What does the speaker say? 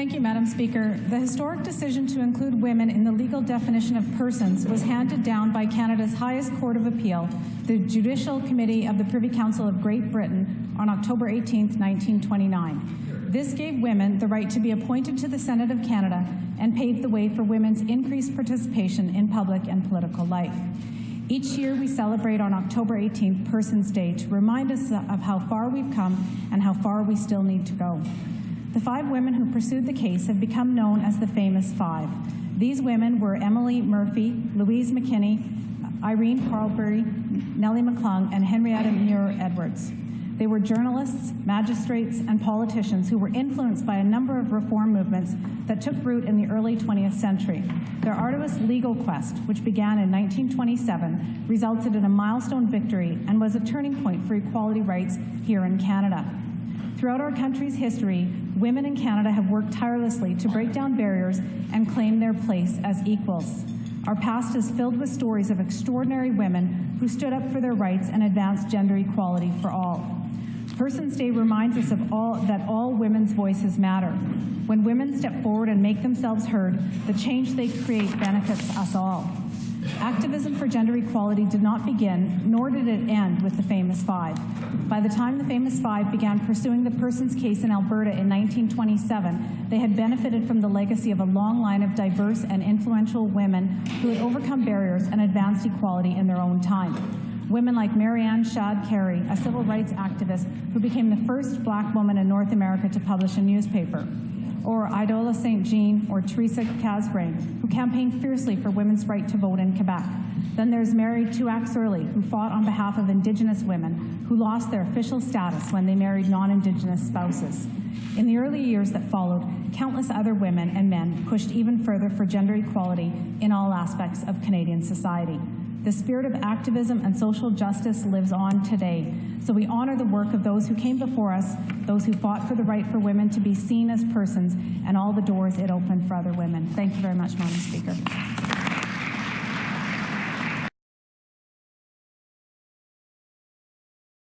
Thank you, Madam Speaker. The historic decision to include women in the legal definition of persons was handed down by Canada's highest court of appeal, the Judicial Committee of the Privy Council of Great Britain, on October 18, 1929. This gave women the right to be appointed to the Senate of Canada and paved the way for women's increased participation in public and political life. Each year we celebrate on October 18th Persons Day to remind us of how far we've come and how far we still need to go. The 5 women who pursued the case have become known as the famous 5. These women were Emily Murphy, Louise McKinney, Irene Carlbury, Nellie McClung, and Henrietta Muir Edwards. They were journalists, magistrates, and politicians who were influenced by a number of reform movements that took root in the early 20th century. Their arduous legal quest, which began in 1927, resulted in a milestone victory and was a turning point for equality rights here in Canada. Throughout our country's history, women in Canada have worked tirelessly to break down barriers and claim their place as equals. Our past is filled with stories of extraordinary women who stood up for their rights and advanced gender equality for all. Persons Day reminds us that all women's voices matter. When women step forward and make themselves heard, the change they create benefits us all. Activism for gender equality did not begin, nor did it end with the famous 5. By the time the famous 5 began pursuing the Persons case in Alberta in 1927, they had benefited from the legacy of a long line of diverse and influential women who had overcome barriers and advanced equality in their oon time. Women like Marianne Shad Carey, a civil rights activist who became the first Black woman in North America to publish a newspaper, or Idola St. Jean or Teresa Casbrain, who campaigned fiercely for women's right to vote in Quebec. Then there's Mary Tuax-Early, who fought on behalf of Indigenous women who lost their official status when they married non-Indigenous spouses. In the early years that followed, countless other women and men pushed even further for gender equality in all aspects of Canadian society. The spirit of activism and social justice lives on today, so we honor the work of those who came before us, those who fought for the right for women to be seen as persons, and all the doors it opened for other women. Thank you very much, Madam Speaker.